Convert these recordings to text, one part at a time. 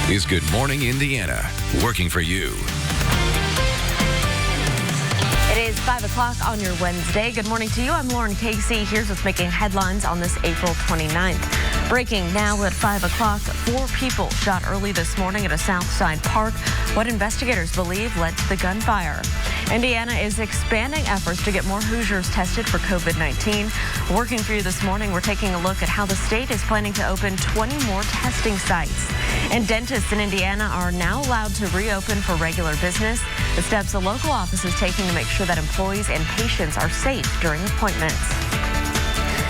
is Good Morning Indiana, working for you. It is 5 o'clock on your Wednesday. Good morning to you. I'm Lauren Casey. Here's what's making headlines on this April 29th. Breaking now at 5 o'clock, 4 people shot early this morning at a Southside park. What investigators believe led to the gunfire. Indiana is expanding efforts to get more Hoosiers tested for COVID-19. Working for you this morning, we're taking a look at how the state is planning to open 20 more testing sites. And dentists in Indiana are now allowed to reopen for regular business. The steps a local office is taking to make sure that employees and patients are safe during appointments.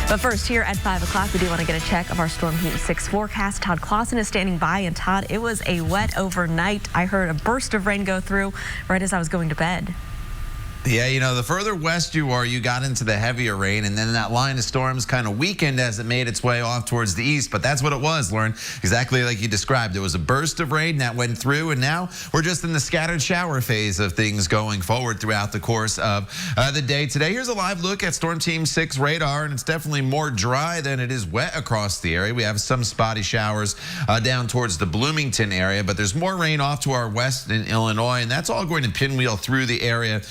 But first, here at 5 o'clock, we do want to get a check of our Storm Heat 6 forecast. Todd Clausen is standing by. And Todd, it was a wet overnight. I heard a burst of rain go through right as I was going to bed. Yeah, you know, the further west you are, you got into the heavier rain, and then that line of storms kind of weakened as it made its way off towards the east. But that's what it was, Lauren. Exactly like you described. It was a burst of rain that went through, and now we're just in the scattered shower phase of things going forward throughout the course of the day today. Here's a live look at Storm Team 6 radar, and it's definitely more dry than it is wet across the area. We have some spotty showers down towards the Bloomington area, but there's more rain off to our west in Illinois, and that's all going to pinwheel through the area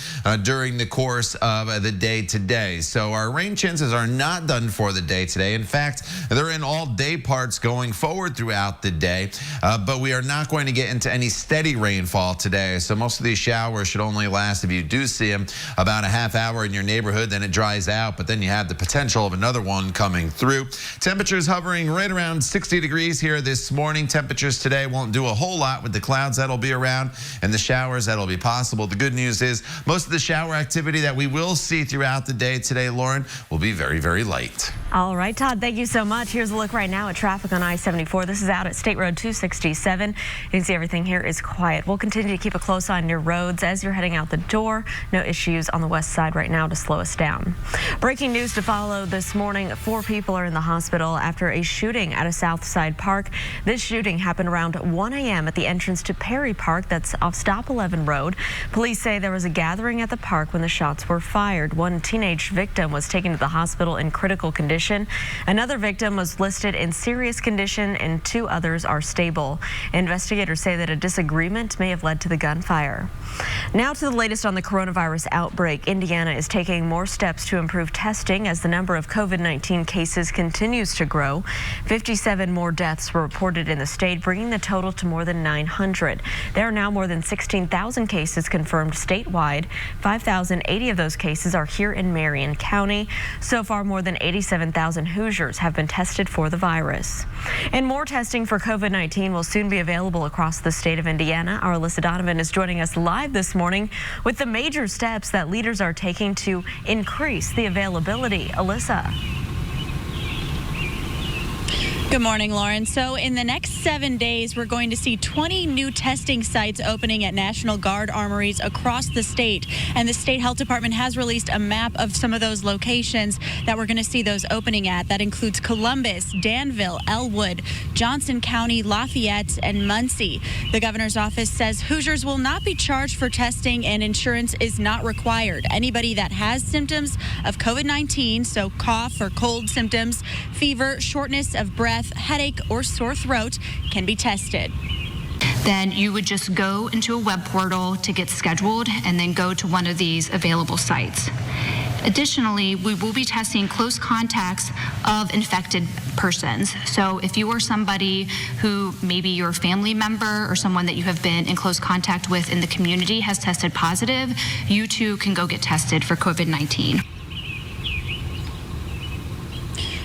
during the course of the day today. So our rain chances are not done for the day today. In fact, they're in all day parts going forward throughout the day, but we are not going to get into any steady rainfall today. So most of these showers should only last, if you do see them, about a half hour in your neighborhood, then it dries out, but then you have the potential of another one coming through. Temperatures hovering right around 60 degrees here this morning. Temperatures today won't do a whole lot with the clouds that'll be around and the showers that'll be possible. The good news is most of the shower activity that we will see throughout the day today, Lauren, will be very, very light. All right, Todd, thank you so much. Here's a look right now at traffic on I-74. This is out at State Road 267. You can see everything here is quiet. We'll continue to keep a close eye on your roads as you're heading out the door. No issues on the west side right now to slow us down. Breaking news to follow this morning. 4 people are in the hospital after a shooting at a Southside park. This shooting happened around 1 a.m. at the entrance to Perry Park. That's off Stop 11 Road. Police say there was a gathering at the park when the shots were fired. One teenage victim was taken to the hospital in critical condition. Another victim was listed in serious condition, and 2 others are stable. Investigators say that a disagreement may have led to the gunfire. Now to the latest on the coronavirus outbreak. Indiana is taking more steps to improve testing as the number of COVID-19 cases continues to grow. 57 more deaths were reported in the state, bringing the total to more than 900. There are now more than 16,000 cases confirmed statewide. 5,080 of those cases are here in Marion County. So far, more than 87,000 Hoosiers have been tested for the virus. And more testing for COVID-19 will soon be available across the state of Indiana. Our Alyssa Donovan is joining us live this morning with the major steps that leaders are taking to increase the availability. Alyssa. Good morning, Lauren. So in the next 7 days, we're going to see 20 new testing sites opening at National Guard armories across the state. And the state health department has released a map of some of those locations that we're going to see those opening at. That includes Columbus, Danville, Elwood, Johnson County, Lafayette, and Muncie. The governor's office says Hoosiers will not be charged for testing and insurance is not required. Anybody that has symptoms of COVID-19, so cough or cold symptoms, fever, shortness of breath, headache, or sore throat, can be tested. Then you would just go into a web portal to get scheduled and then go to one of these available sites. Additionally, we will be testing close contacts of infected persons. So if you are somebody who maybe your family member or someone that you have been in close contact with in the community has tested positive, you too can go get tested for COVID-19.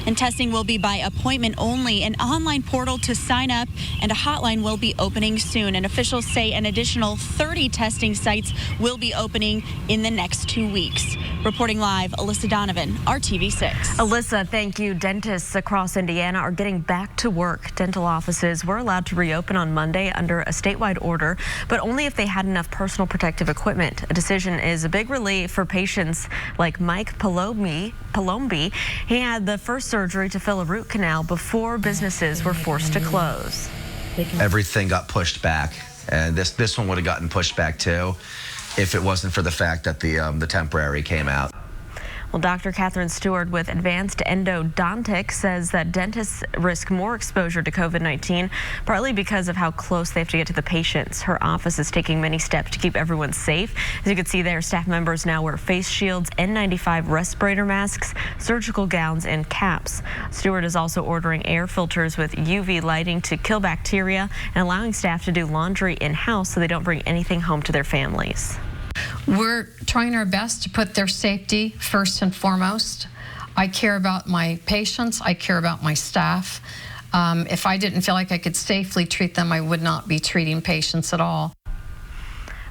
And testing will be by appointment only. An online portal to sign up and a hotline will be opening soon. And officials say an additional 30 testing sites will be opening in the next 2 weeks. Reporting live, Alyssa Donovan, RTV6. Alyssa, thank you. Dentists across Indiana are getting back to work. Dental offices were allowed to reopen on Monday under a statewide order, but only if they had enough personal protective equipment. A decision is a big relief for patients like Mike Palombi. He had the first surgery to fill a root canal before businesses were forced to close. Everything got pushed back, and this one would have gotten pushed back too if it wasn't for the fact that the temporary came out. Well, Dr. Catherine Stewart with Advanced Endodontics says that dentists risk more exposure to COVID-19, partly because of how close they have to get to the patients. Her office is taking many steps to keep everyone safe. As you can see there, staff members now wear face shields, N95 respirator masks, surgical gowns, and caps. Stewart is also ordering air filters with UV lighting to kill bacteria and allowing staff to do laundry in-house so they don't bring anything home to their families. We're trying our best to put their safety first and foremost. I care about my patients. I care about my staff. If I didn't feel like I could safely treat them, I would not be treating patients at all.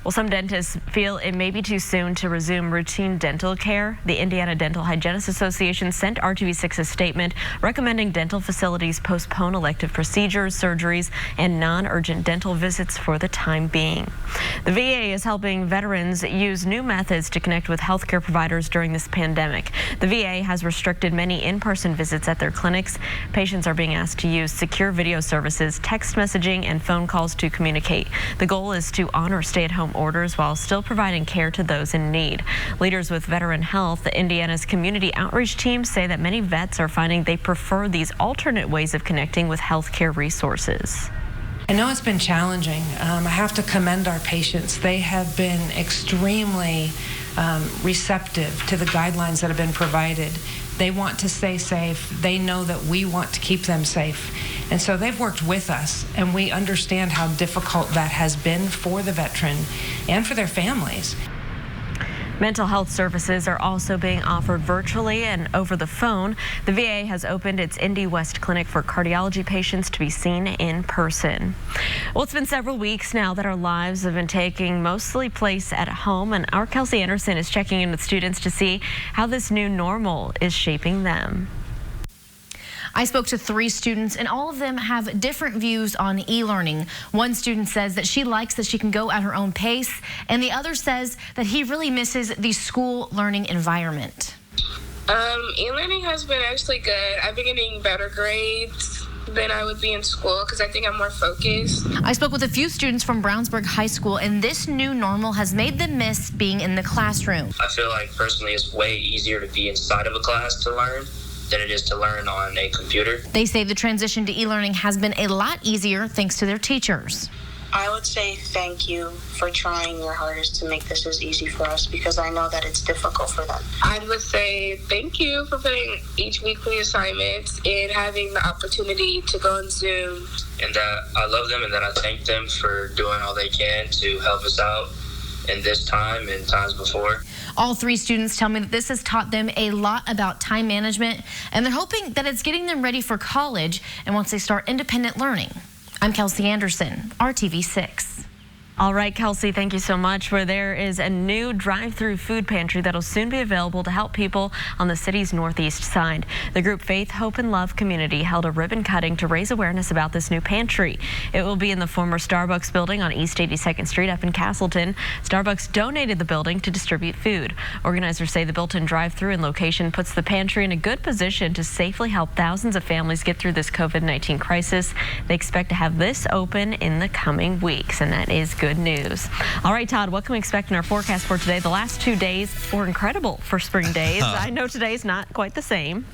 Well, some dentists feel it may be too soon to resume routine dental care. The Indiana Dental Hygienists Association sent RTV6 a statement recommending dental facilities postpone elective procedures, surgeries, and non-urgent dental visits for the time being. The VA is helping veterans use new methods to connect with healthcare providers during this pandemic. The VA has restricted many in-person visits at their clinics. Patients are being asked to use secure video services, text messaging, and phone calls to communicate. The goal is to honor stay-at-home orders while still providing care to those in need. Leaders with Veteran Health, Indiana's community outreach team, say that many vets are finding they prefer these alternate ways of connecting with healthcare resources. I know it's been challenging. I have to commend our patients. They have been extremely receptive to the guidelines that have been provided. They want to stay safe. They know that we want to keep them safe. And so they've worked with us, and we understand how difficult that has been for the veteran and for their families. Mental health services are also being offered virtually and over the phone. The VA has opened its Indy West Clinic for cardiology patients to be seen in person. Well, it's been several weeks now that our lives have been taking mostly place at home, and our Kelsey Anderson is checking in with students to see how this new normal is shaping them. I spoke to 3 students, and all of them have different views on e-learning. One student says that she likes that she can go at her own pace, and the other says that he really misses the school learning environment. E-learning has been actually good. I've been getting better grades than I would be in school because I think I'm more focused. I spoke with a few students from Brownsburg High School, and this new normal has made them miss being in the classroom. I feel like personally it's way easier to be inside of a class to learn than it is to learn on a computer. They say the transition to e-learning has been a lot easier thanks to their teachers. I would say thank you for trying your hardest to make this as easy for us because I know that it's difficult for them. I would say thank you for putting each weekly assignments and having the opportunity to go on Zoom. And that I love them and that I thank them for doing all they can to help us out in this time and times before. All 3 students tell me that this has taught them a lot about time management, and they're hoping that it's getting them ready for college and once they start independent learning. I'm Kelsey Anderson, RTV6. All right, Kelsey, thank you so much. Where there is a new drive-through food pantry that'll soon be available to help people on the city's northeast side. The group Faith, Hope, and Love Community held a ribbon cutting to raise awareness about this new pantry. It will be in the former Starbucks building on East 82nd Street up in Castleton. Starbucks donated the building to distribute food. Organizers say the built-in drive-through and location puts the pantry in a good position to safely help thousands of families get through this COVID-19 crisis. They expect to have this open in the coming weeks, and that is good news. All right, Todd, what can we expect in our forecast for today? The last 2 days were incredible for spring days. I know today's not quite the same.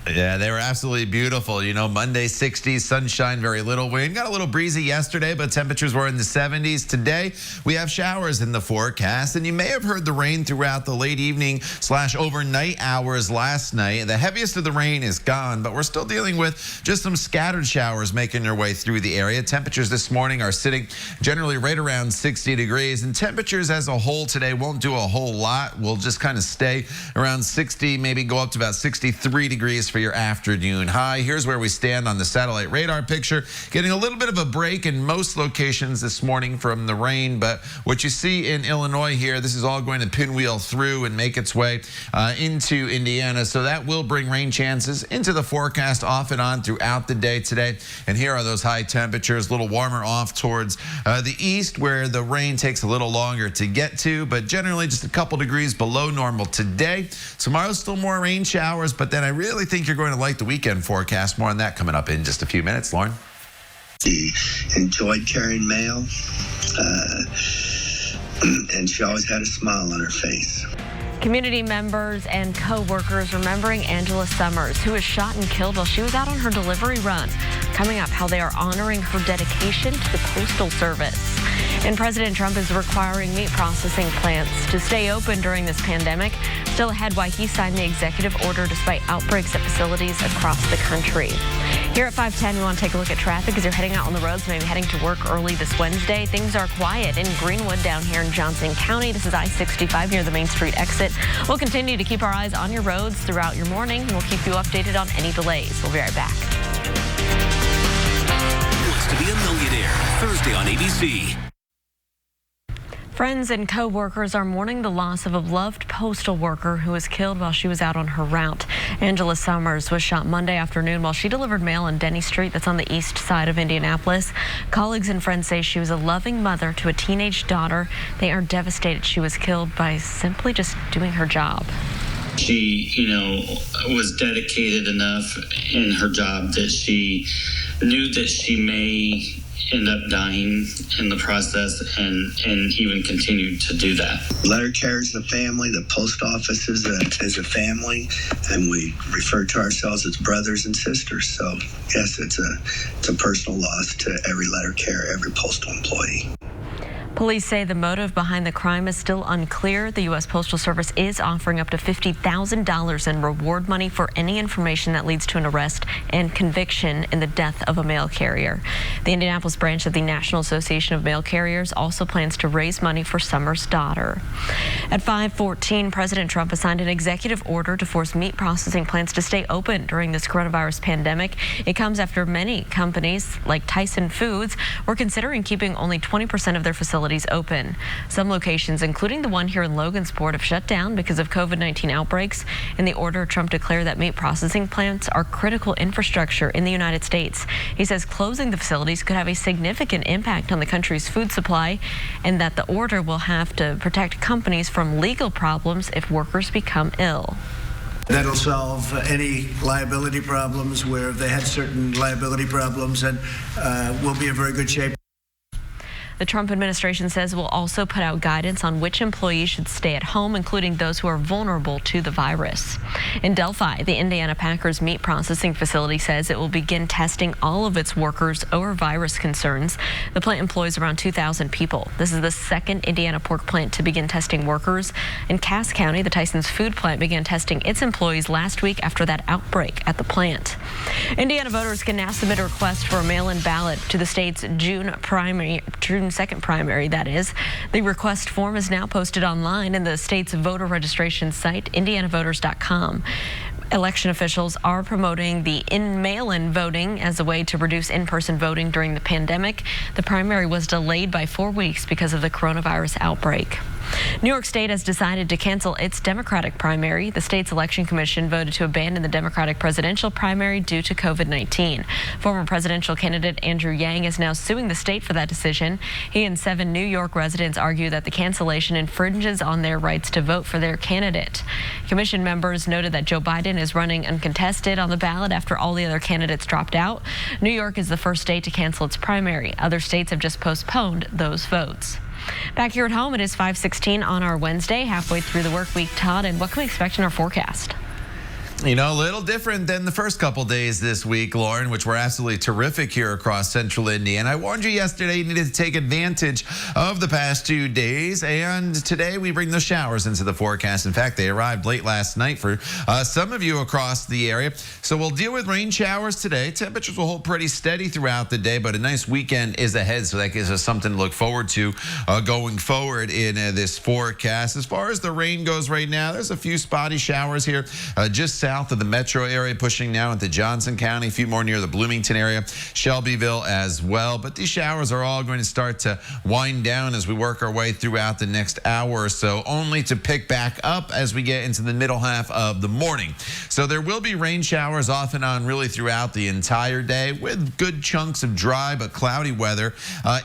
Yeah, they were absolutely beautiful. You know, Monday 60s, sunshine, very little wind. Got a little breezy yesterday, but temperatures were in the 70s. Today, we have showers in the forecast, and you may have heard the rain throughout the late evening / overnight hours last night. The heaviest of the rain is gone, but we're still dealing with just some scattered showers making their way through the area. Temperatures this morning are sitting generally right around 60 degrees, and temperatures as a whole today won't do a whole lot. We'll just kind of stay around 60, maybe go up to about 63 degrees for your afternoon high. Here's where we stand on the satellite radar picture. Getting a little bit of a break in most locations this morning from the rain, but what you see in Illinois here, this is all going to pinwheel through and make its way into Indiana. So that will bring rain chances into the forecast off and on throughout the day today. And here are those high temperatures, a little warmer off towards the east where the rain takes a little longer to get to, but generally just a couple degrees below normal today. Tomorrow still more rain showers, but then I really think you're going to like the weekend forecast. More on that coming up in just a few minutes. Lauren? She enjoyed carrying mail, and she always had a smile on her face. Community members and co-workers remembering Angela Summers, who was shot and killed while she was out on her delivery run. Coming up, how they are honoring her dedication to the Postal Service. And President Trump is requiring meat processing plants to stay open during this pandemic. Still ahead, why he signed the executive order despite outbreaks at facilities across the country. Here at 5:10, we want to take a look at traffic as you're heading out on the roads, maybe heading to work early this Wednesday. Things are quiet in Greenwood down here in Johnson County. This is I-65 near the Main Street exit. We'll continue to keep our eyes on your roads throughout your morning, and we'll keep you updated on any delays. We'll be right back. Wants to be a Millionaire, Thursday on ABC. Friends and co-workers are mourning the loss of a beloved postal worker who was killed while she was out on her route. Angela Summers was shot Monday afternoon while she delivered mail on Denny Street, that's on the east side of Indianapolis. Colleagues and friends say she was a loving mother to a teenage daughter. They are devastated she was killed by simply just doing her job. She, was dedicated enough in her job that she knew that she may end up dying in the process and even continued to do that. Letter carriers is a family, the post office is a family, and we refer to ourselves as brothers and sisters. So yes, it's a personal loss to every letter carrier, every postal employee. Police say the motive behind the crime is still unclear. The U.S. Postal Service is offering up to $50,000 in reward money for any information that leads to an arrest and conviction in the death of a mail carrier. The Indianapolis branch of the National Association of Mail Carriers also plans to raise money for Summers' daughter. At 5:14, President Trump has signed an executive order to force meat processing plants to stay open during this coronavirus pandemic. It comes after many companies like Tyson Foods were considering keeping only 20% of their facilities open. Some locations, including the one here in Logansport, have shut down because of COVID-19 outbreaks. In the order, Trump declared that meat processing plants are critical infrastructure in the United States. He says closing the facilities could have a significant impact on the country's food supply, and that the order will have to protect companies from legal problems if workers become ill. That'll solve any liability problems where they had certain liability problems, and we'll be in very good shape. The Trump administration says it will also put out guidance on which employees should stay at home, including those who are vulnerable to the virus. In Delphi, the Indiana Packers meat processing facility says it will begin testing all of its workers over virus concerns. The plant employs around 2,000 people. This is the second Indiana pork plant to begin testing workers. In Cass County, the Tyson's food plant began testing its employees last week after that outbreak at the plant. Indiana voters can now submit a request for a mail-in ballot to the state's June 2nd primary, that is. The request form is now posted online in the state's voter registration site, indianavoters.com. Election officials are promoting the mail-in voting as a way to reduce in-person voting during the pandemic. The primary was delayed by 4 weeks because of the coronavirus outbreak. New York State has decided to cancel its Democratic primary. The state's election commission voted to abandon the Democratic presidential primary due to COVID-19. Former presidential candidate Andrew Yang is now suing the state for that decision. He and 7 New York residents argue that the cancellation infringes on their rights to vote for their candidate. Commission members noted that Joe Biden is running uncontested on the ballot after all the other candidates dropped out. New York is the first state to cancel its primary. Other states have just postponed those votes. Back here at home, it is 5:16 on our Wednesday, halfway through the work week. Todd, and what can we expect in our forecast? A little different than the first couple days this week, Lauren, which were absolutely terrific here across central Indiana. I warned you yesterday you needed to take advantage of the past 2 days, and today we bring the showers into the forecast. In fact, they arrived late last night for some of you across the area. So we'll deal with rain showers today. Temperatures will hold pretty steady throughout the day, but a nice weekend is ahead, so that gives us something to look forward to going forward in this forecast. As far as the rain goes right now, there's a few spotty showers here just south of the metro area, pushing now into Johnson County, a few more near the Bloomington area, Shelbyville as well. But these showers are all going to start to wind down as we work our way throughout the next hour or so, only to pick back up as we get into the middle half of the morning. So there will be rain showers off and on really throughout the entire day, with good chunks of dry but cloudy weather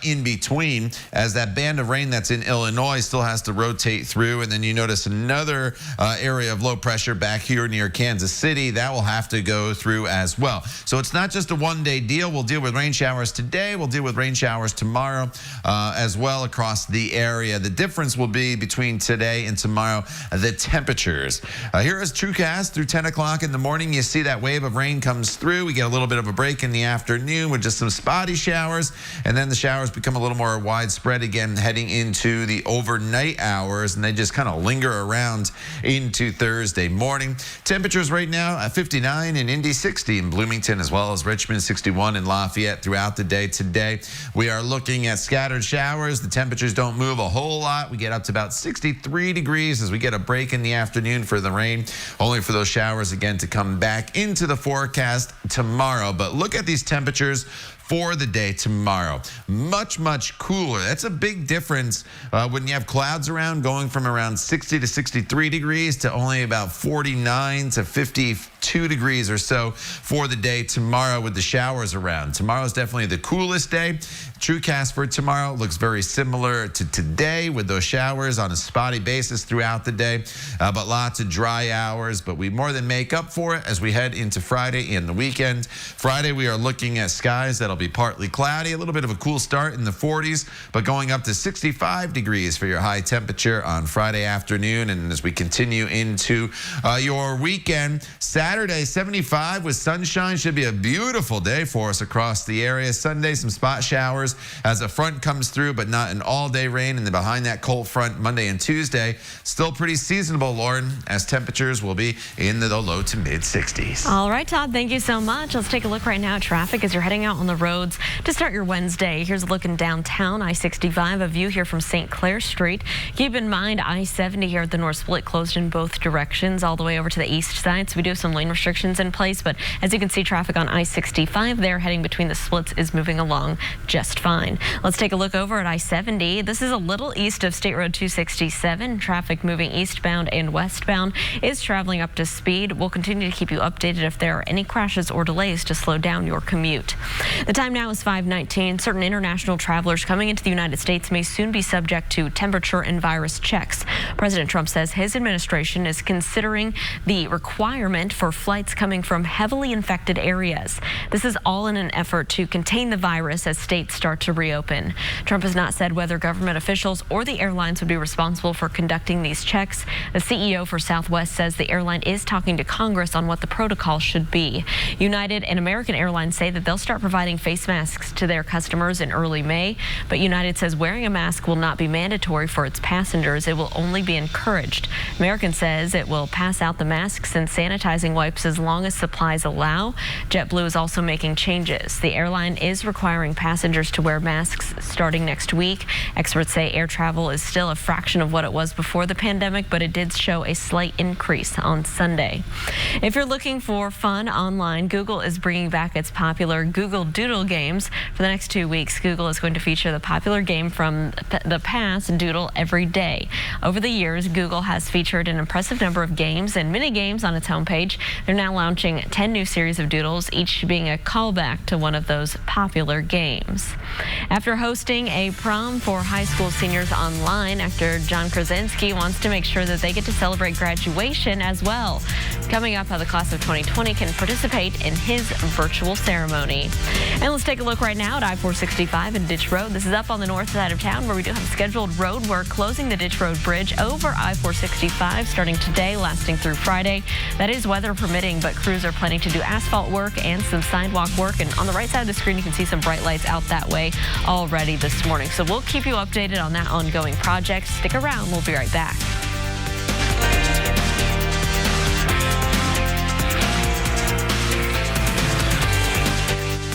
in between, as that band of rain that's in Illinois still has to rotate through. And then you notice another area of low pressure back here near Kansas Kansas City. That will have to go through as well. So it's not just a one-day deal. We'll deal with rain showers today. We'll deal with rain showers tomorrow as well across the area. The difference will be between today and tomorrow, the temperatures. Here is TrueCast through 10 o'clock in the morning. You see that wave of rain comes through. We get a little bit of a break in the afternoon with just some spotty showers, and then the showers become a little more widespread again heading into the overnight hours, and they just kind of linger around into Thursday morning. Temperatures right now at 59 in Indy, 60 in Bloomington, as well as Richmond, 61 in Lafayette throughout the day today. We are looking at scattered showers. The temperatures don't move a whole lot. We get up to about 63 degrees as we get a break in the afternoon for the rain, only for those showers again to come back into the forecast tomorrow. But look at these temperatures for the day tomorrow. Much, much cooler. That's a big difference when you have clouds around, going from around 60 to 63 degrees to only about 49 to 52 degrees or so for the day tomorrow with the showers around. Tomorrow's definitely the coolest day. TrueCast for tomorrow looks very similar to today with those showers on a spotty basis throughout the day, but lots of dry hours. But we more than make up for it as we head into Friday and the weekend. Friday, we are looking at skies that'll be partly cloudy, a little bit of a cool start in the 40s, but going up to 65 degrees for your high temperature on Friday afternoon. And as we continue into your weekend, Saturday, 75 with sunshine. Should be a beautiful day for us across the area. Sunday, some spot showers as a front comes through, but not an all-day rain. And then behind that cold front, Monday and Tuesday, still pretty seasonable, Lauren, as temperatures will be in the low to mid 60s. All right, Todd, thank you so much. Let's take a look right now at traffic as you're heading out on the roads to start your Wednesday. Here's a look in downtown I-65, a view here from St. Clair Street. Keep in mind I-70 here at the North Split closed in both directions all the way over to the east side. So we do have some lane restrictions in place, but as you can see, traffic on I-65 there heading between the splits is moving along just fine. Let's take a look over at I-70. This is a little east of State Road 267. Traffic moving eastbound and westbound is traveling up to speed. We'll continue to keep you updated if there are any crashes or delays to slow down your commute. The time now is 5:19. Certain international travelers coming into the United States may soon be subject to temperature and virus checks. President Trump says his administration is considering the requirement for flights coming from heavily infected areas. This is all in an effort to contain the virus as states start to reopen. Trump has not said whether government officials or the airlines would be responsible for conducting these checks. The CEO for Southwest says the airline is talking to Congress on what the protocol should be. United and American Airlines say that they'll start providing face masks to their customers in early May, but United says wearing a mask will not be mandatory for its passengers. It will only be encouraged. American says it will pass out the masks and sanitizing wipes as long as supplies allow. JetBlue is also making changes. The airline is requiring passengers to wear masks starting next week. Experts say air travel is still a fraction of what it was before the pandemic, but it did show a slight increase on Sunday. If you're looking for fun online, Google is bringing back its popular Google Doodle games. For the next 2 weeks, Google is going to feature the popular game from the past, Doodle Every Day. Over the years, Google has featured an impressive number of games and mini games on its homepage. They're now launching 10 new series of doodles, each being a callback to one of those popular games. After hosting a prom for high school seniors online, actor John Krasinski wants to make sure that they get to celebrate graduation as well. Coming up, how the class of 2020 can participate in his virtual ceremony. And let's take a look right now at I-465 and Ditch Road. This is up on the north side of town where we do have scheduled road work closing the Ditch Road Bridge over I-465 starting today, lasting through Friday. That is weather permitting, but crews are planning to do asphalt work and some sidewalk work. And on the right side of the screen, you can see some bright lights out that way already this morning. So we'll keep you updated on that ongoing project. Stick around. We'll be right back.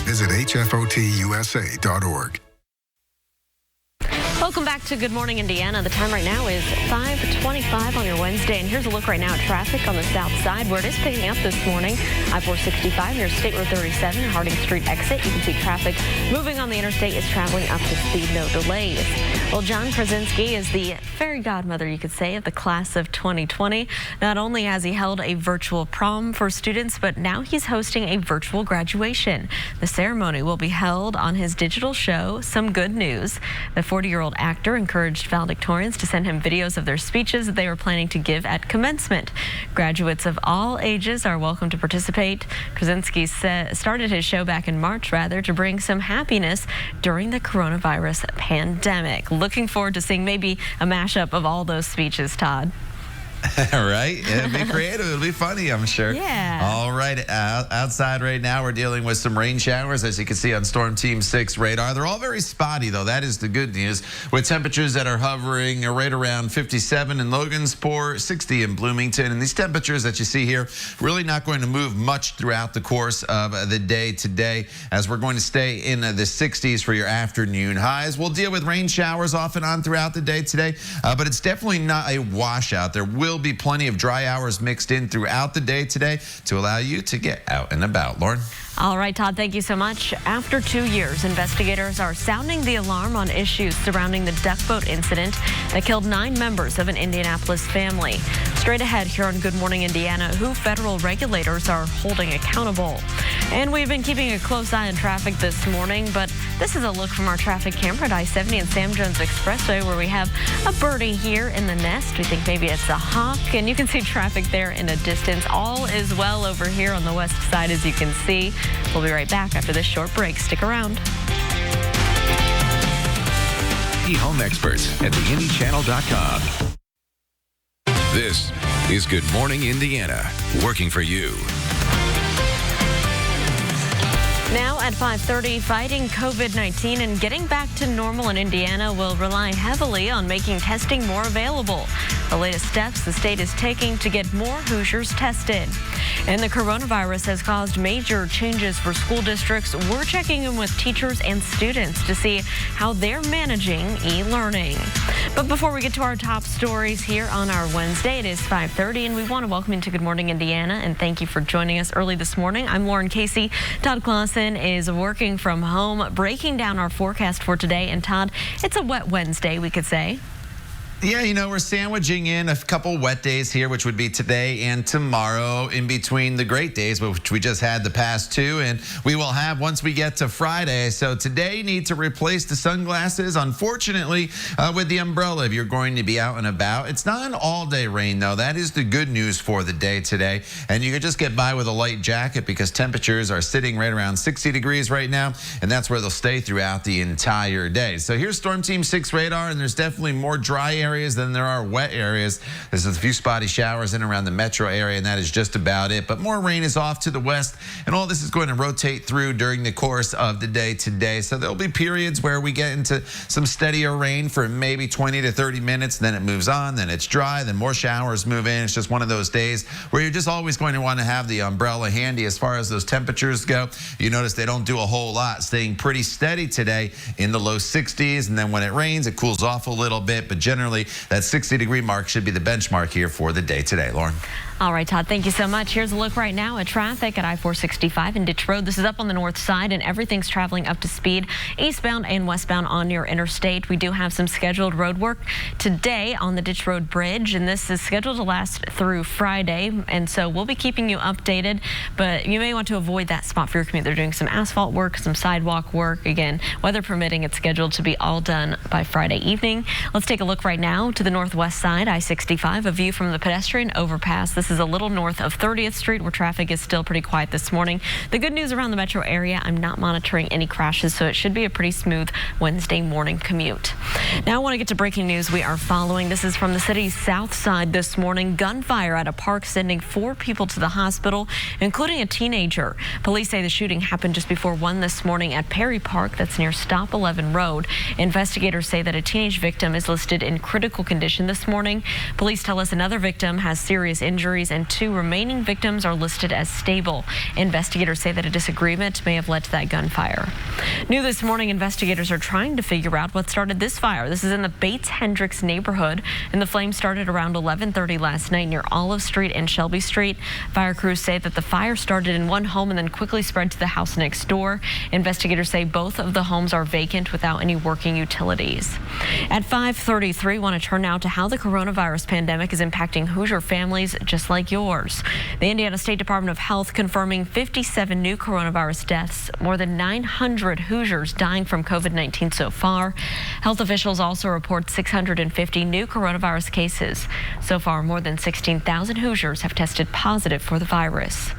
Visit hfotusa.org. Welcome back to Good Morning Indiana. The time right now is 5:25 on your Wednesday, and here's a look right now at traffic on the south side where it is picking up this morning. I-465 near State Road 37, Harding Street exit. You can see traffic moving on the interstate is traveling up to speed, no delays. Well, John Krasinski is the fairy godmother, you could say, of the class of 2020. Not only has he held a virtual prom for students, but now he's hosting a virtual graduation. The ceremony will be held on his digital show, Some Good News. The 40-year-old actor encouraged valedictorians to send him videos of their speeches that they were planning to give at commencement. Graduates of all ages are welcome to participate. Krasinski started his show back in March, to bring some happiness during the coronavirus pandemic. Looking forward to seeing maybe a mashup of all those speeches, Todd. Right? It'll be creative. It'll be funny, I'm sure. Yeah. All right. Outside right now, we're dealing with some rain showers, as you can see on Storm Team 6 radar. They're all very spotty, though. That is the good news, with temperatures that are hovering right around 57 in Logansport, 60 in Bloomington. And these temperatures that you see here really not going to move much throughout the course of the day today, as we're going to stay in the 60s for your afternoon highs. We'll deal with rain showers off and on throughout the day today, but it's definitely not a washout. There will be plenty of dry hours mixed in throughout the day today to allow you to get out and about. Lauren? All right, Todd, thank you so much. After 2 years, investigators are sounding the alarm on issues surrounding the duck boat incident that killed 9 members of an Indianapolis family. Straight ahead here on Good Morning Indiana, who federal regulators are holding accountable. And we've been keeping a close eye on traffic this morning, but this is a look from our traffic camera at I-70 and Sam Jones Expressway, where we have a birdie here in the nest. We think maybe it's a hawk, and you can see traffic there in the distance. All is well over here on the west side, as you can see. We'll be right back after this short break. Stick around. E-home experts at theindychannel.com. This is Good Morning Indiana, working for you. Now at 5:30, fighting COVID-19 and getting back to normal in Indiana will rely heavily on making testing more available. The latest steps the state is taking to get more Hoosiers tested. And the coronavirus has caused major changes for school districts. We're checking in with teachers and students to see how they're managing e-learning. But before we get to our top stories here on our Wednesday, it is 5:30, and we want to welcome you to Good Morning Indiana, and thank you for joining us early this morning. I'm Lauren Casey. Todd Clausen is working from home, breaking down our forecast for today. And Todd, it's a wet Wednesday, we could say. Yeah, you know, we're sandwiching in a couple wet days here, which would be today and tomorrow, in between the great days, which we just had the past 2, and we will have once we get to Friday. So today, need to replace the sunglasses, unfortunately, with the umbrella if you're going to be out and about. It's not an all-day rain, though. That is the good news for the day today. And you could just get by with a light jacket because temperatures are sitting right around 60 degrees right now, and that's where they'll stay throughout the entire day. So here's Storm Team 6 radar, and there's definitely more dry areas than there are wet areas. There's a few spotty showers in around the metro area, and that is just about it. But more rain is off to the west, and all this is going to rotate through during the course of the day today. So there'll be periods where we get into some steadier rain for maybe 20 to 30 minutes, then it moves on, then it's dry, then more showers move in. It's just one of those days where you're just always going to want to have the umbrella handy. As far as those temperatures go, you notice they don't do a whole lot, staying pretty steady today in the low 60s, and then when it rains, it cools off a little bit, but generally that 60-degree mark should be the benchmark here for the day today. Lauren? All right, Todd, thank you so much. Here's a look right now at traffic at I-465 and Ditch Road. This is up on the north side, and everything's traveling up to speed eastbound and westbound on your interstate. We do have some scheduled road work today on the Ditch Road Bridge, and this is scheduled to last through Friday, and so we'll be keeping you updated, but you may want to avoid that spot for your commute. They're doing some asphalt work, some sidewalk work. Again, weather permitting, it's scheduled to be all done by Friday evening. Let's take a look right now to the northwest side, I-65, a view from the pedestrian overpass. This is a little north of 30th Street, where traffic is still pretty quiet this morning. The good news around the metro area, I'm not monitoring any crashes, so it should be a pretty smooth Wednesday morning commute. Now I want to get to breaking news we are following. This is from the city's Southside this morning. Gunfire at a park sending 4 people to the hospital, including a teenager. Police say the shooting happened just before 1 this morning at Perry Park, that's near Stop 11 Road. Investigators say that a teenage victim is listed in critical condition this morning. Police tell us another victim has serious injuries injuries, and 2 remaining victims are listed as stable. Investigators say that a disagreement may have led to that gunfire. New this morning, investigators are trying to figure out what started this fire. This is in the Bates-Hendricks neighborhood, and the flames started around 11:30 last night near Olive Street and Shelby Street. Fire crews say that the fire started in one home and then quickly spread to the house next door. Investigators say both of the homes are vacant without any working utilities. At 5:33, want to turn now to how the coronavirus pandemic is impacting Hoosier families just like yours. The Indiana State Department of Health confirming 57 new coronavirus deaths, more than 900 Hoosiers dying from COVID-19 so far. Health officials also report 650 new coronavirus cases. So far, more than 16,000 Hoosiers have tested positive for the virus.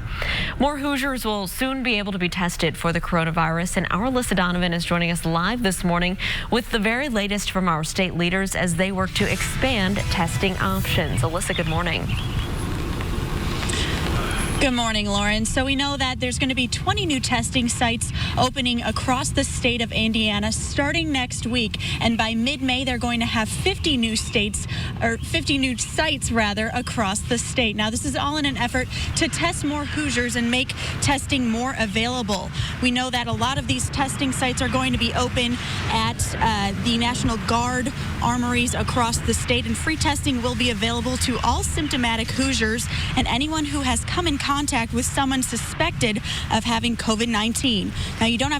More Hoosiers will soon be able to be tested for the coronavirus, and our Alyssa Donovan is joining us live this morning with the very latest from our state leaders as they work to expand testing options. Alyssa, good morning. Good morning, Lauren. So we know that there's going to be 20 new testing sites opening across the state of Indiana starting next week. And by mid-May, they're going to have 50 new sites across the state. Now, this is all in an effort to test more Hoosiers and make testing more available. We know that a lot of these testing sites are going to be open at the National Guard armories across the state, and free testing will be available to all symptomatic Hoosiers and anyone who has come in contact with someone suspected of having COVID-19. Now, you don't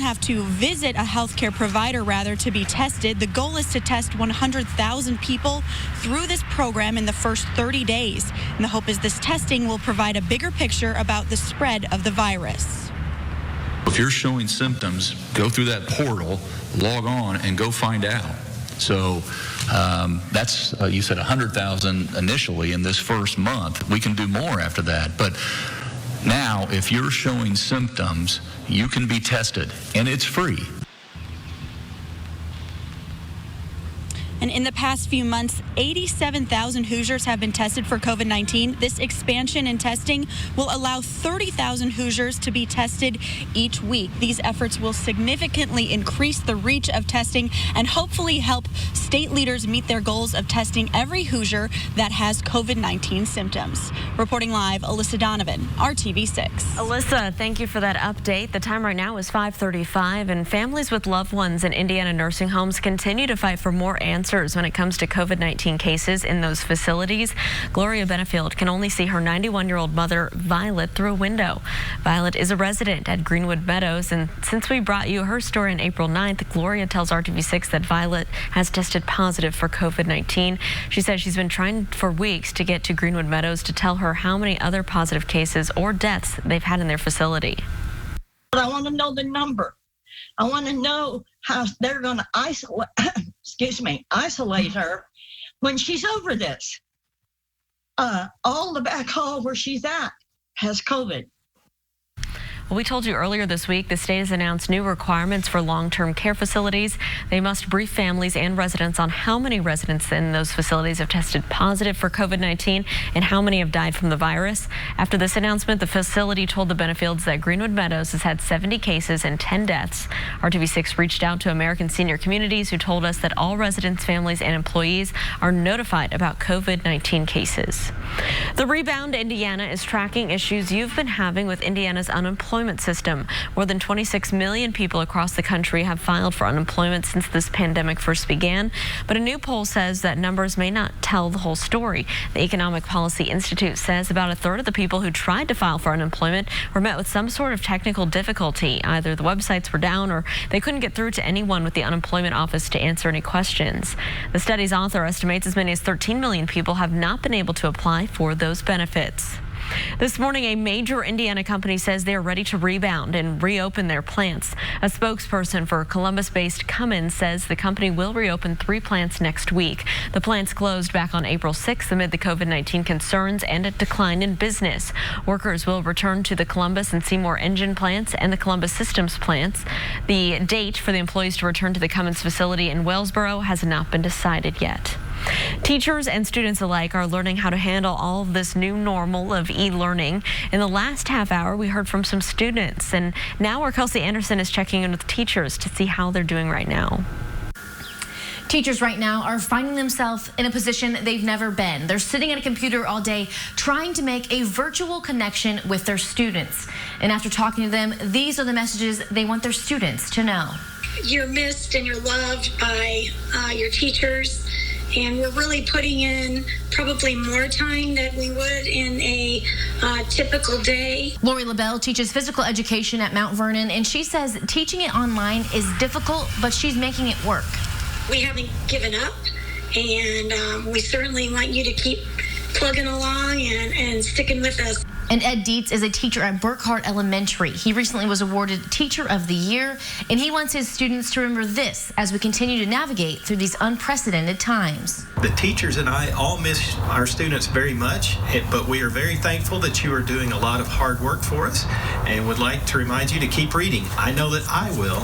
have to visit a healthcare provider, rather, to be tested. The goal is to test 100,000 people through this program in the first 30 days. And the hope is this testing will provide a bigger picture about the spread of the virus. If you're showing symptoms, go through that portal, log on, and go find out. So that's, you said 100,000 initially in this first month. We can do more after that. But now, if you're showing symptoms, you can be tested, and it's free. And in the past few months, 87,000 Hoosiers have been tested for COVID-19. This expansion in testing will allow 30,000 Hoosiers to be tested each week. These efforts will significantly increase the reach of testing and hopefully help state leaders meet their goals of testing every Hoosier that has COVID-19 symptoms. Reporting live, Alyssa Donovan, RTV6. Alyssa, thank you for that update. The time right now is 5:35, and families with loved ones in Indiana nursing homes continue to fight for more answers when it comes to COVID-19 cases in those facilities. Gloria Benefield can only see her 91-year-old mother, Violet, through a window. Violet is a resident at Greenwood Meadows, and since we brought you her story on April 9th, Gloria tells RTV6 that Violet has tested positive for COVID-19. She says she's been trying for weeks to get to Greenwood Meadows to tell her how many other positive cases or deaths they've had in their facility. But I want to know the number. I want to know how they're going to isolate her when she's over this. All the back hall where she's at has COVID. Well, we told you earlier this week the state has announced new requirements for long-term care facilities. They must brief families and residents on how many residents in those facilities have tested positive for COVID-19 and how many have died from the virus. After this announcement, the facility told the Benefields that Greenwood Meadows has had 70 cases and 10 deaths. RTV6 reached out to American Senior Communities, who told us that all residents, families, and employees are notified about COVID-19 cases. The Rebound Indiana is tracking issues you've been having with Indiana's unemployment system. More than 26 million people across the country have filed for unemployment since this pandemic first began, but a new poll says that numbers may not tell the whole story. The Economic Policy Institute says about a third of the people who tried to file for unemployment were met with some sort of technical difficulty. Either the websites were down or they couldn't get through to anyone with the unemployment office to answer any questions. The study's author estimates as many as 13 million people have not been able to apply for those benefits. This morning, a major Indiana company says they are ready to rebound and reopen their plants. A spokesperson for Columbus-based Cummins says the company will reopen 3 plants next week. The plants closed back on April 6th amid the COVID-19 concerns and a decline in business. Workers will return to the Columbus and Seymour engine plants and the Columbus Systems plants. The date for the employees to return to the Cummins facility in Wellsboro has not been decided yet. Teachers and students alike are learning how to handle all of this new normal of e-learning. In the last half hour, we heard from some students, and now our Kelsey Anderson is checking in with teachers to see how they're doing right now. Teachers right now are finding themselves in a position they've never been. They're sitting at a computer all day trying to make a virtual connection with their students. And after talking to them, these are the messages they want their students to know. You're missed and you're loved by your teachers, and we're really putting in probably more time than we would in a typical day. Lori LaBelle teaches physical education at Mount Vernon, and she says teaching it online is difficult, but she's making it work. We haven't given up, and we certainly want you to keep plugging along and sticking with us. And Ed Dietz is a teacher at Burkhart Elementary. He recently was awarded Teacher of the Year, and he wants his students to remember this as we continue to navigate through these unprecedented times. The teachers and I all miss our students very much, but we are very thankful that you are doing a lot of hard work for us and would like to remind you to keep reading. I know that I will.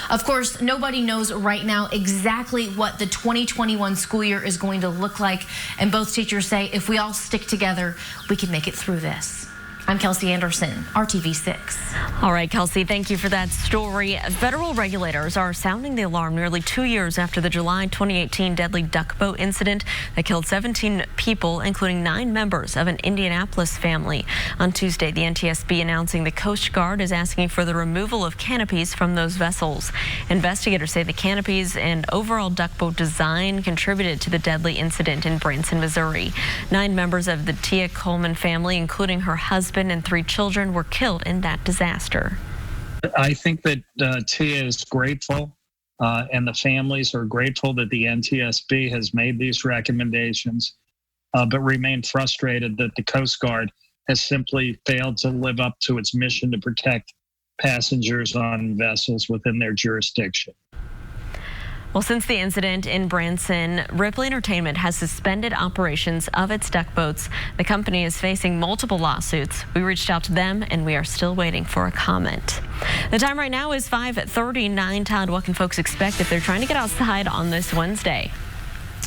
Of course, nobody knows right now exactly what the 2021 school year is going to look like, and both teachers say if we all stick together, we can make it through this. I'm Kelsey Anderson, RTV6. All right, Kelsey, thank you for that story. Federal regulators are sounding the alarm nearly 2 years after the July 2018 deadly duck boat incident that killed 17 people, including 9 members of an Indianapolis family. On Tuesday, the NTSB announcing the Coast Guard is asking for the removal of canopies from those vessels. Investigators say the canopies and overall duck boat design contributed to the deadly incident in Branson, Missouri. 9 members of the Tia Coleman family, including her husband and 3 children, were killed in that disaster. I think that Tia is grateful and the families are grateful that the NTSB has made these recommendations, but remain frustrated that the Coast Guard has simply failed to live up to its mission to protect passengers on vessels within their jurisdiction. Well, since the incident in Branson, Ripley Entertainment has suspended operations of its duck boats. The company is facing multiple lawsuits. We reached out to them, and we are still waiting for a comment. The time right now is 5:39. Todd, what can folks expect if they're trying to get outside on this Wednesday?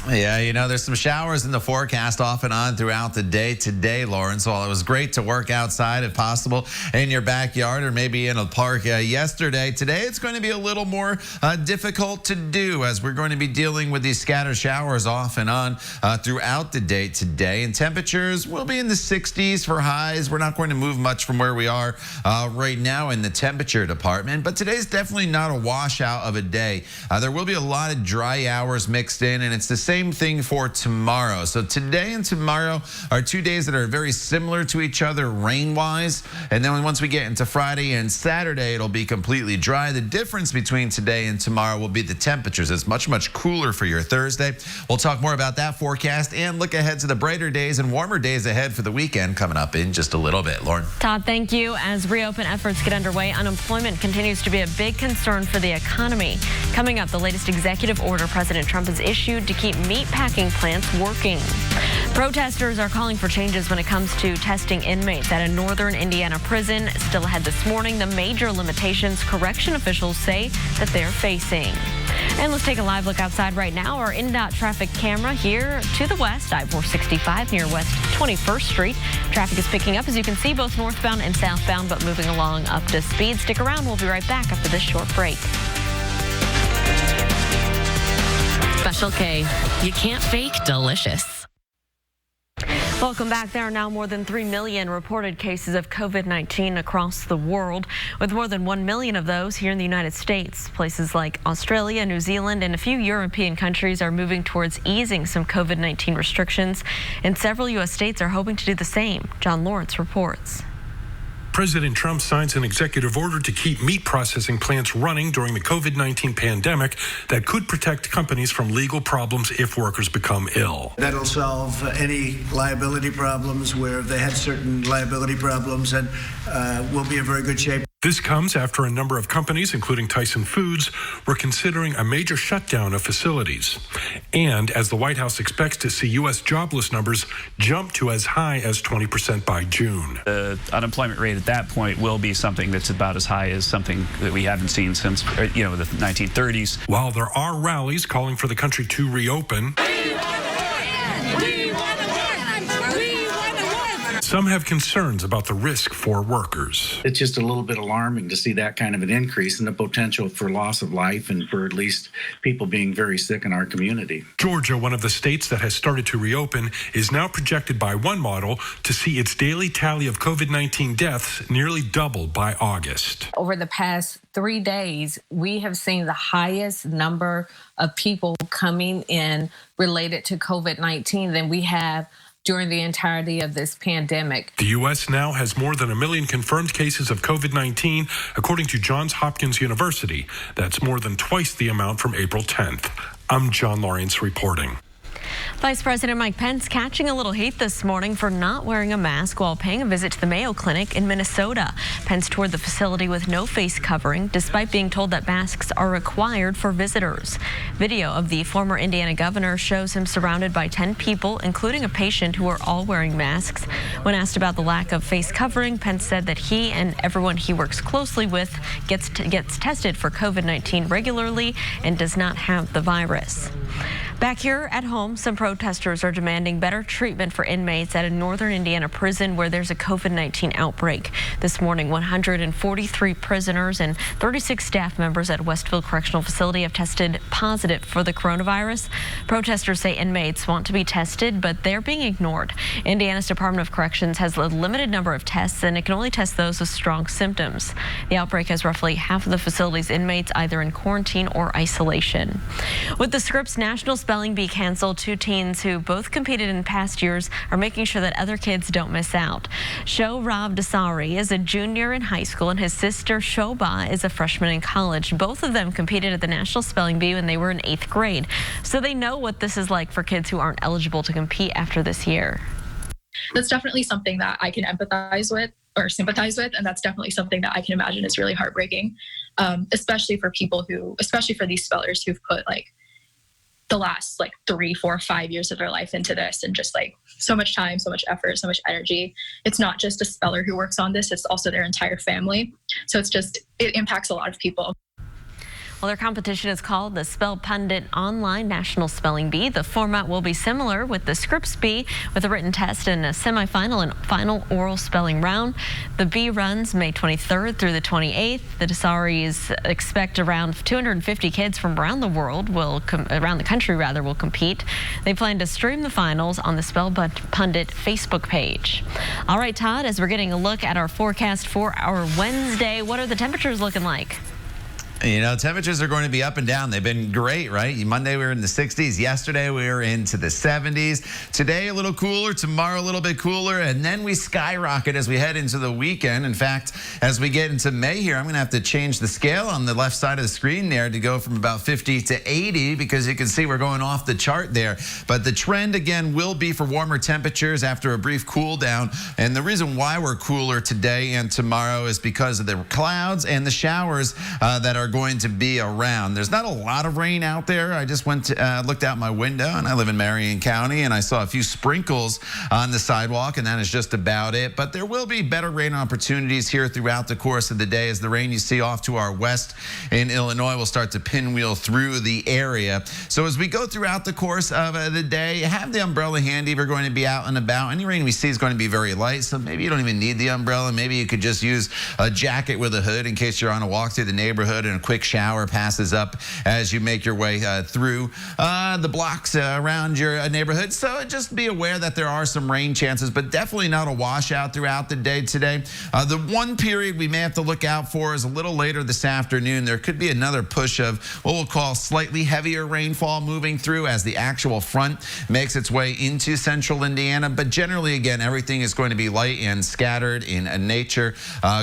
Yeah, you know, there's some showers in the forecast off and on throughout the day today, Lauren. So while it was great to work outside if possible in your backyard or maybe in a park yesterday, today it's going to be a little more difficult to do as we're going to be dealing with these scattered showers off and on throughout the day today. And temperatures will be in the 60s for highs. We're not going to move much from where we are right now in the temperature department, but today's definitely not a washout of a day. There will be a lot of dry hours mixed in, and it's the same thing for tomorrow. So today and tomorrow are 2 days that are very similar to each other rain-wise. And then once we get into Friday and Saturday, it'll be completely dry. The difference between today and tomorrow will be the temperatures. It's much, much cooler for your Thursday. We'll talk more about that forecast and look ahead to the brighter days and warmer days ahead for the weekend coming up in just a little bit. Lauren. Todd, thank you. As reopen efforts get underway, unemployment continues to be a big concern for the economy. Coming up, the latest executive order President Trump has issued to keep meat packing plants working. Protesters are calling for changes when it comes to testing inmates at a northern Indiana prison. Still ahead this morning, the major limitations correction officials say that they're facing. And let's take a live look outside right now. Our INDOT traffic camera here to the west, I-465 near West 21st Street. Traffic is picking up, as you can see, both northbound and southbound, but moving along up to speed. Stick around. We'll be right back after this short break. Special K, you can't fake delicious. Welcome back. There are now more than 3 million reported cases of COVID-19 across the world, with more than 1 million of those here in the United States. Places like Australia, New Zealand, and a few European countries are moving towards easing some COVID-19 restrictions, and several U.S. states are hoping to do the same. John Lawrence reports. President Trump signs an executive order to keep meat processing plants running during the COVID-19 pandemic that could protect companies from legal problems if workers become ill. That'll solve any liability problems where they had certain liability problems, and we'll be in very good shape. This comes after a number of companies, including Tyson Foods, were considering a major shutdown of facilities. And as the White House expects to see U.S. jobless numbers jump to as high as 20% by June. The unemployment rate at that point will be something that's about as high as something that we haven't seen since, the 1930s. While there are rallies calling for the country to reopen, Some have concerns about the risk for workers. It's just a little bit alarming to see that kind of an increase and the potential for loss of life and for at least people being very sick in our community. Georgia, one of the states that has started to reopen, is now projected by one model to see its daily tally of COVID-19 deaths nearly double by August. Over the past 3 days, we have seen the highest number of people coming in related to COVID-19 than we have during the entirety of this pandemic. The U.S. now has more than 1 million confirmed cases of COVID-19, according to Johns Hopkins University. That's more than twice the amount from April 10th. I'm John Lawrence reporting. Vice President Mike Pence catching a little heat this morning for not wearing a mask while paying a visit to the Mayo Clinic in Minnesota. Pence toured the facility with no face covering, despite being told that masks are required for visitors. Video of the former Indiana governor shows him surrounded by 10 people, including a patient, who are all wearing masks. When asked about the lack of face covering, Pence said that he and everyone he works closely with gets tested for COVID-19 regularly and does not have the virus. Back here at home, some protesters are demanding better treatment for inmates at a northern Indiana prison where there's a COVID-19 outbreak. This morning, 143 prisoners and 36 staff members at Westville Correctional Facility have tested positive for the coronavirus. Protesters say inmates want to be tested, but they're being ignored. Indiana's Department of Corrections has a limited number of tests, and it can only test those with strong symptoms. The outbreak has roughly half of the facility's inmates either in quarantine or isolation. With the Scripps National Spelling Bee canceled, 2 teens who both competed in past years are making sure that other kids don't miss out. Rob Desari is a junior in high school, and his sister Shoba is a freshman in college. Both of them competed at the National Spelling Bee when they were in 8th grade, so they know what this is like for kids who aren't eligible to compete after this year. That's definitely something that I can empathize with or sympathize with, and that's definitely something that I can imagine is really heartbreaking, especially for these spellers who've put the last 3, 4, 5 years of their life into this, and just so much time, so much effort, so much energy. It's not just a speller who works on this, it's also their entire family. So it impacts a lot of people. Well, their competition is called the Spell Pundit Online National Spelling Bee. The format will be similar with the Scripps Bee, with a written test and a semifinal and final oral spelling round. The bee runs May 23rd through the 28th. The Desaris expect around 250 kids from around the world around the country will compete. They plan to stream the finals on the Spell Pundit Facebook page. All right, Todd, as we're getting a look at our forecast for our Wednesday, what are the temperatures looking like? You know, temperatures are going to be up and down. They've been great, right? Monday we were in the 60s. Yesterday we were into the 70s. Today a little cooler. Tomorrow a little bit cooler. And then we skyrocket as we head into the weekend. In fact, as we get into May here, I'm going to have to change the scale on the left side of the screen there to go from about 50 to 80, because you can see we're going off the chart there. But the trend, again, will be for warmer temperatures after a brief cool down. And the reason why we're cooler today and tomorrow is because of the clouds and the showers that are going to be around. There's not a lot of rain out there. I just looked out my window, and I live in Marion County, and I saw a few sprinkles on the sidewalk, and that is just about it. But there will be better rain opportunities here throughout the course of the day, as the rain you see off to our west in Illinois will start to pinwheel through the area. So as we go throughout the course of the day, have the umbrella handy if you're going to be out and about. Any rain we see is going to be very light, so maybe you don't even need the umbrella. Maybe you could just use a jacket with a hood in case you're on a walk through the neighborhood and a quick shower passes up as you make your way through the blocks around your neighborhood. So just be aware that there are some rain chances, but definitely not a washout throughout the day today. The one period we may have to look out for is a little later this afternoon. There could be another push of what we'll call slightly heavier rainfall moving through as the actual front makes its way into central Indiana. But generally, again, everything is going to be light and scattered in nature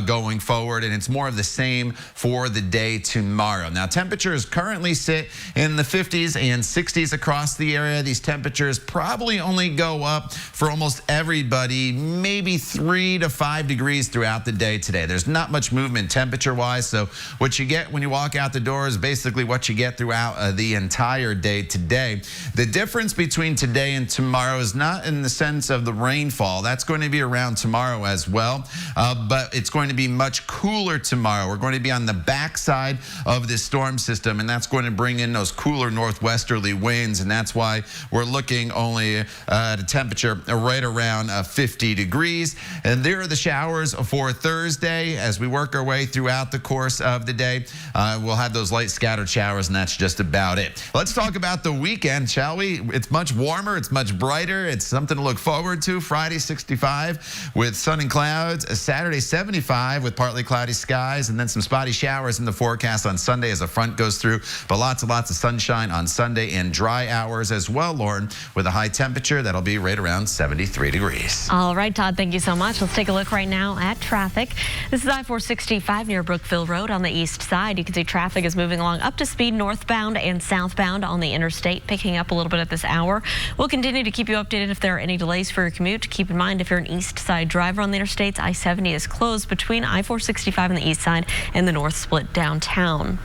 going forward, and it's more of the same for the day tomorrow. Now, temperatures currently sit in the 50s and 60s across the area. These temperatures probably only go up for almost everybody, maybe 3 to 5 degrees throughout the day today. There's not much movement temperature-wise, so what you get when you walk out the door is basically what you get throughout the entire day today. The difference between today and tomorrow is not in the sense of the rainfall. That's going to be around tomorrow as well, but it's going to be much cooler tomorrow. We're going to be on the backside side of this storm system, and that's going to bring in those cooler northwesterly winds, and that's why we're looking only at a temperature right around 50 degrees. And there are the showers for Thursday. As we work our way throughout the course of the day, we'll have those light scattered showers, and that's just about it. Let's talk about the weekend, shall we? It's much warmer. It's much brighter. It's something to look forward to. Friday, 65 with sun and clouds. Saturday, 75 with partly cloudy skies, and then some spotty showers in the forecast on Sunday as a front goes through. But lots and lots of sunshine on Sunday and dry hours as well, Lauren, with a high temperature that'll be right around 73 degrees. All right, Todd, thank you so much. Let's take a look right now at traffic. This is I-465 near Brookville Road on the east side. You can see traffic is moving along up to speed northbound and southbound on the interstate, picking up a little bit at this hour. We'll continue to keep you updated if there are any delays for your commute. Keep in mind, if you're an east side driver on the interstates, I-70 is closed between I-465 on the east side and the north split downtown.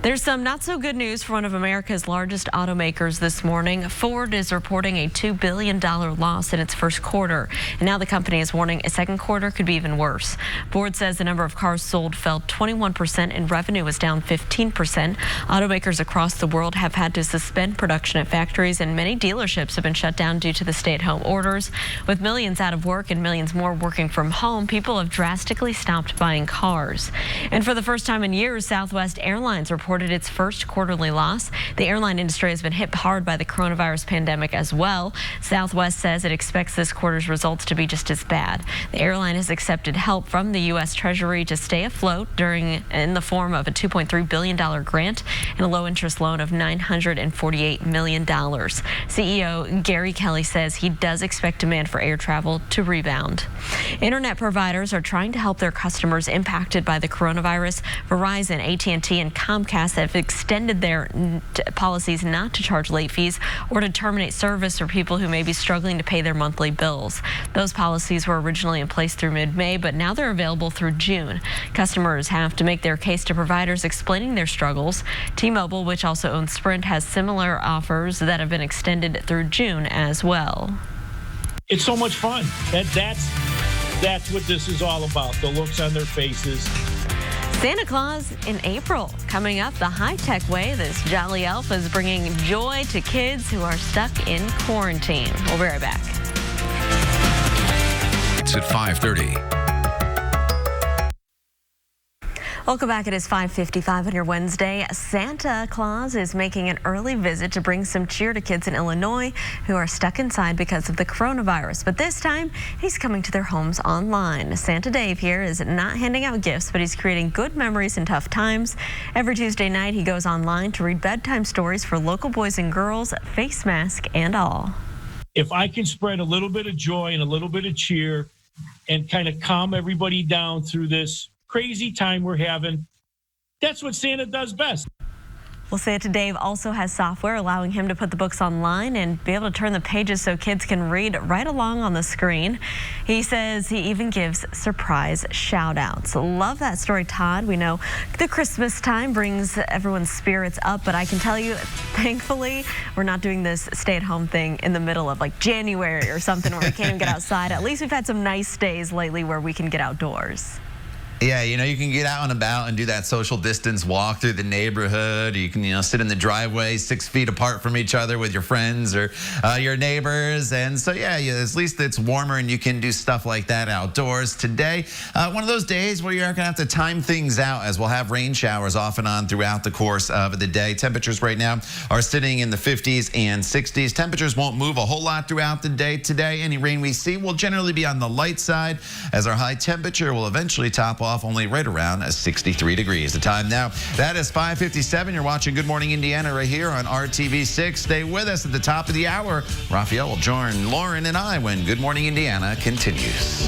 There's some not so good news for one of America's largest automakers this morning. Ford is reporting a $2 billion loss in its first quarter, and now the company is warning a second quarter could be even worse. Ford says the number of cars sold fell 21% and revenue was down 15%. Automakers across the world have had to suspend production at factories, and many dealerships have been shut down due to the stay-at-home orders. With millions out of work and millions more working from home, people have drastically stopped buying cars. And for the first time in years, Southwest Airlines reported its first quarterly loss. The airline industry has been hit hard by the coronavirus pandemic as well. Southwest says it expects this quarter's results to be just as bad. The airline has accepted help from the U.S. Treasury to stay afloat in the form of a $2.3 billion grant and a low-interest loan of $948 million. CEO Gary Kelly says he does expect demand for air travel to rebound. Internet providers are trying to help their customers impacted by the coronavirus. Verizon, AT&T, and Comcast have extended their policies not to charge late fees or to terminate service for people who may be struggling to pay their monthly bills. Those policies were originally in place through mid-May, but now they're available through June. Customers have to make their case to providers explaining their struggles. T-Mobile, which also owns Sprint, has similar offers that have been extended through June as well. It's so much fun. That's what this is all about, the looks on their faces. Santa Claus in April. Coming up the high-tech way, this jolly elf is bringing joy to kids who are stuck in quarantine. We'll be right back. It's at 5:30. Welcome back. It is 5:55 on your Wednesday. Santa Claus is making an early visit to bring some cheer to kids in Illinois who are stuck inside because of the coronavirus. But this time, he's coming to their homes online. Santa Dave here is not handing out gifts, but he's creating good memories in tough times. Every Tuesday night, he goes online to read bedtime stories for local boys and girls, face mask and all. If I can spread a little bit of joy and a little bit of cheer and kind of calm everybody down through this crazy time we're having, that's what Santa does best. Well, Santa Dave also has software allowing him to put the books online and be able to turn the pages so kids can read right along on the screen. He says he even gives surprise shout outs. Love that story, Todd. We know the Christmas time brings everyone's spirits up, but I can tell you, thankfully, we're not doing this stay-at-home thing in the middle of like January or something where we can't even get outside. At least we've had some nice days lately where we can get outdoors. Yeah, you can get out and about and do that social distance walk through the neighborhood. You can, sit in the driveway 6 feet apart from each other with your friends or your neighbors. And so, yeah, at least it's warmer and you can do stuff like that outdoors. Today, one of those days where you're going to have to time things out, as we'll have rain showers off and on throughout the course of the day. Temperatures right now are sitting in the 50s and 60s. Temperatures won't move a whole lot throughout the day today. Any rain we see will generally be on the light side, as our high temperature will eventually top off only right around 63 degrees. The time now, that is 5:57. You're watching Good Morning Indiana right here on RTV6. Stay with us at the top of the hour. Raphael will join Lauren and I when Good Morning Indiana continues.